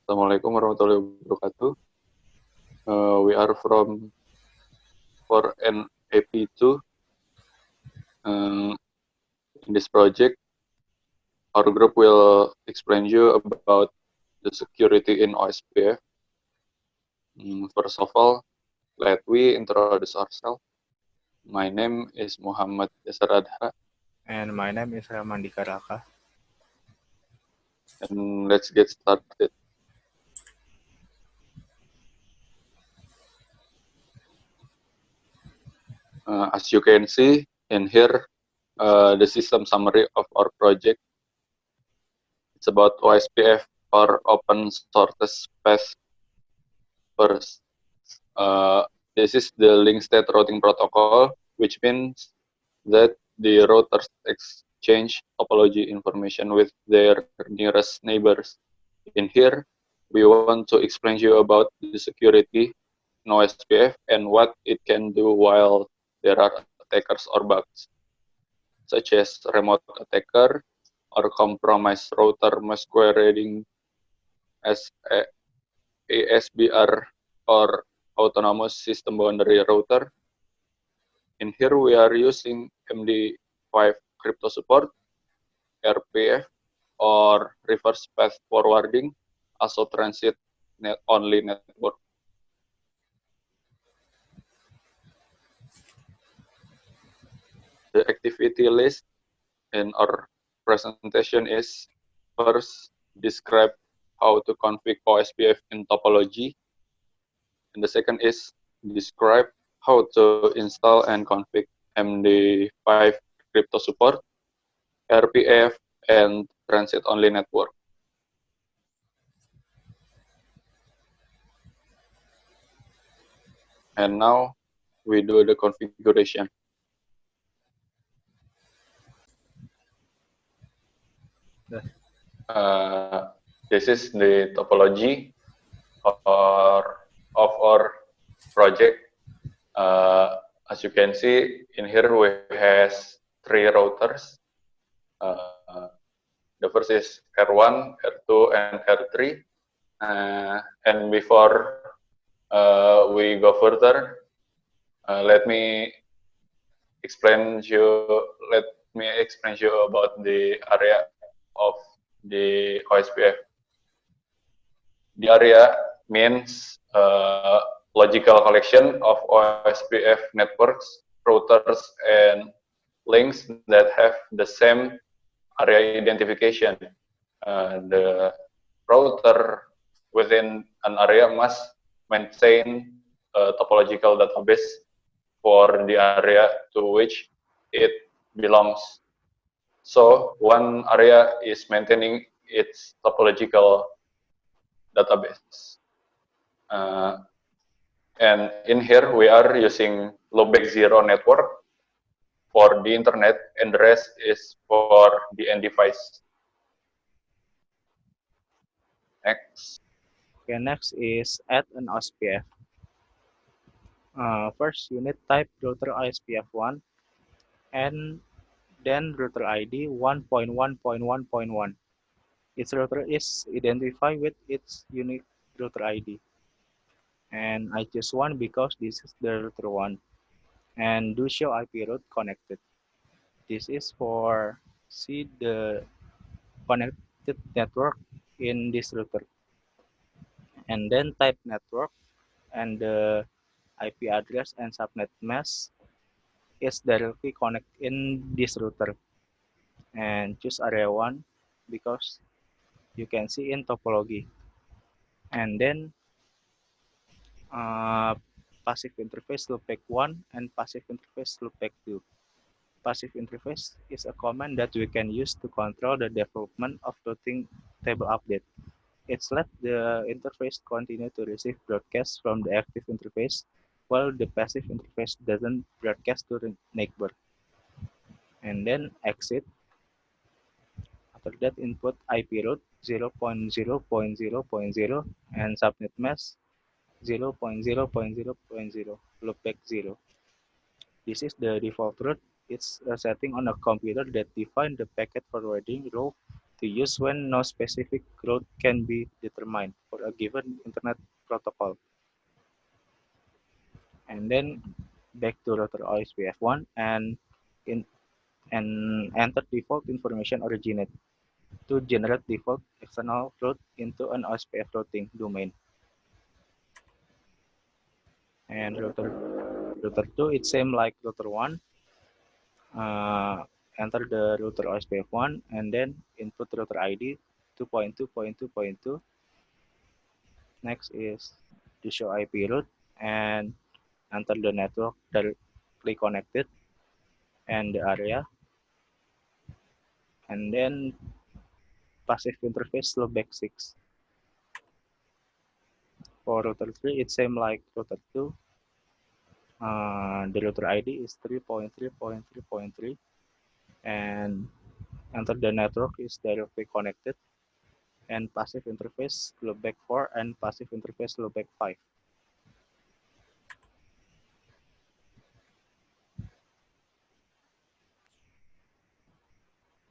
Assalamualaikum warahmatullahi wabarakatuh. We are from for an AP2. In this project, our group will explain you about the security in OSPF. First of all, let we introduce ourselves. My name is Muhammad Yasar Adha, And my name is Ramandika Raka. and let's get started. As you can see in here, the system summary of our project. It's about OSPF or Open Source Space. First, this is the link state routing protocol, which means that the routers exchange topology information with their nearest neighbors. In here, we want to explain to you about the security in OSPF and what it can do while there are attackers or bugs, such as remote attacker or compromised router masquerading as ASBR or autonomous system boundary router. In here, we are using MD5 crypto support, RPF, or reverse path forwarding, also transit only network. The activity list in our presentation is first describe how to configure OSPF in topology, and the second is describe how to install and configure MD5 crypto support, RPF, and transit-only network. And now we do the configuration. This is the topology of our project. As you can see, in here we has 3 routers. The first is R1, R2, and R3. And before we go further, let me explain you about the area of the OSPF. The area means logical collection of OSPF networks, routers, and links that have the same area identification. The router within an area must maintain a topological database for the area to which it belongs. So one area is maintaining its topological database. And in here we are using loopback 0 network for the internet, and the rest is for the end device. Next. Okay, next is add an OSPF. First, you need type router OSPF1 and then router ID 1.1.1.1. Each router is identified with its unique router ID. And I choose 1 because this is the router 1. And do show IP route connected. This is for see the connected network in this router. And then type network and the IP address and subnet mask is directly connected in this router. And choose area 1 because you can see in topology. And then passive interface loopback 1 and passive interface loopback 2. Passive interface is a command that we can use to control the development of routing table update. It's let the interface continue to receive broadcasts from the active interface while the passive interface doesn't broadcast to the neighbor. And then exit. After that, input IP route 0.0.0.0 and subnet mask 0.0.0.0 loopback 0. This is the default route. It's a setting on a computer that defines the packet forwarding rule to use when no specific route can be determined for a given internet protocol. And then back to router OSPF1 in, and enter default information originate to generate default external route into an OSPF routing domain. And router 2, it's same like router 1. Enter the router OSPF1 and then input router ID 2.2.2.2. Next is to show IP route and enter the network directly connected and the area. And then passive interface loopback 6. For router 3, it's same like router 2. The router ID is 3.3.3.3 and enter the network is directly connected and passive interface loopback 4 and passive interface loopback 5.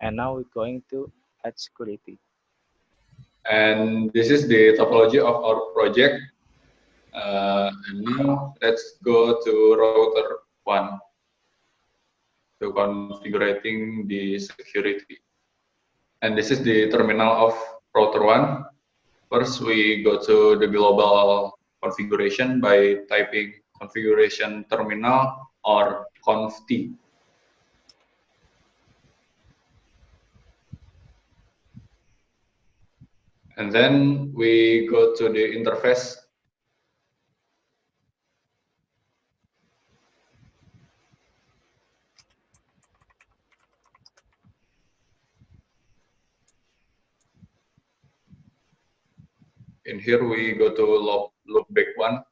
And now we're going to add security. And this is the topology of our project. And now let's go to router 1 to configuring the security. And this is the terminal of router 1. First, we go to the global configuration by typing configuration terminal or conft. And then we go to the interface. In here we go to loopback 1.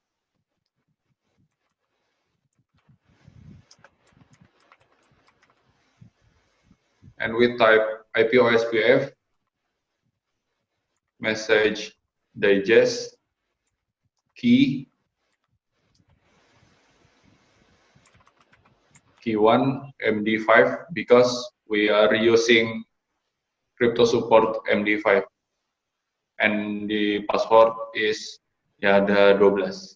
And we type IPOSPF message digest key 1 MD5 because we are using crypto support MD5 and the password is YADA 12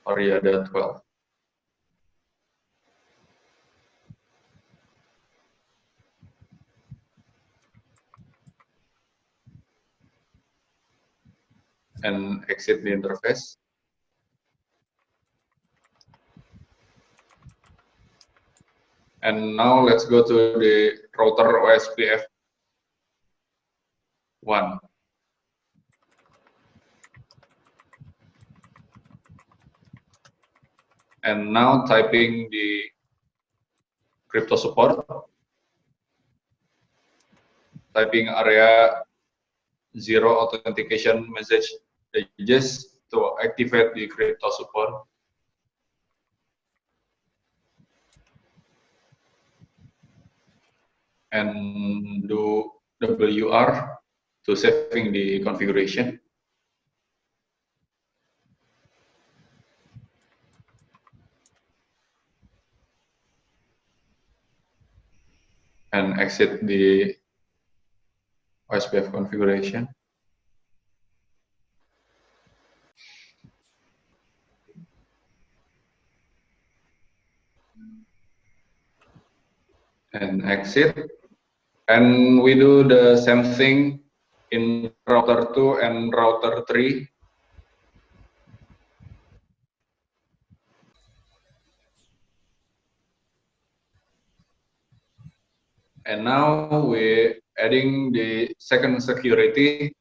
or YADA 12. And exit the interface. And now let's go to the router OSPF 1. And now typing the crypto support, typing area 0 authentication message digest to activate the crypto support. And do WR to saving the configuration. And exit the OSPF configuration. And exit. And we do the same thing in router 2 and router 3. And now we're adding the second security,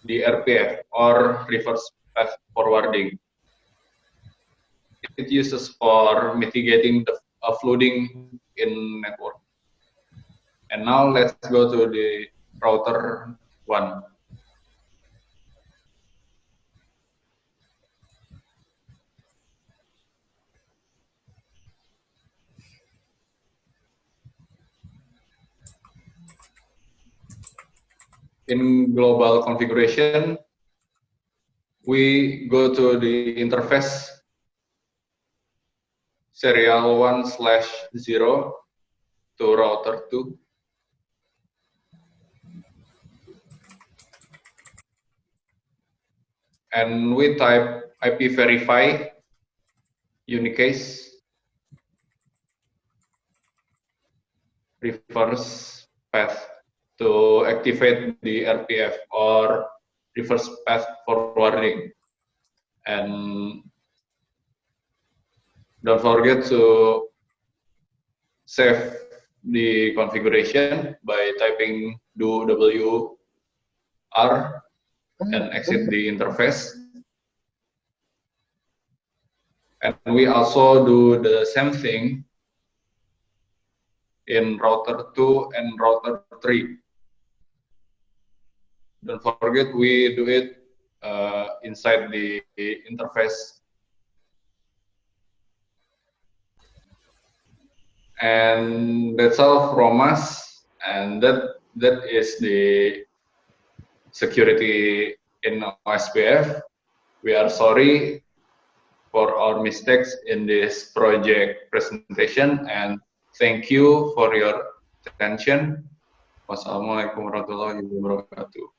the RPF or reverse path forwarding. It uses for mitigating the flooding in network. And now let's go to the router 1. In global configuration, we go to the interface serial 1/0 to router 2. and we type IP verify unicase reverse path to activate the RPF or reverse path forwarding. And don't forget to save the configuration by typing do wr and exit the interface. And we also do the same thing in router 2 and router 3. Don't forget we do it inside the interface. And that's all from us, and that is the security in OSPF. We are sorry for our mistakes in this project presentation, and thank you for your attention. Wassalamualaikum warahmatullahi wabarakatuh.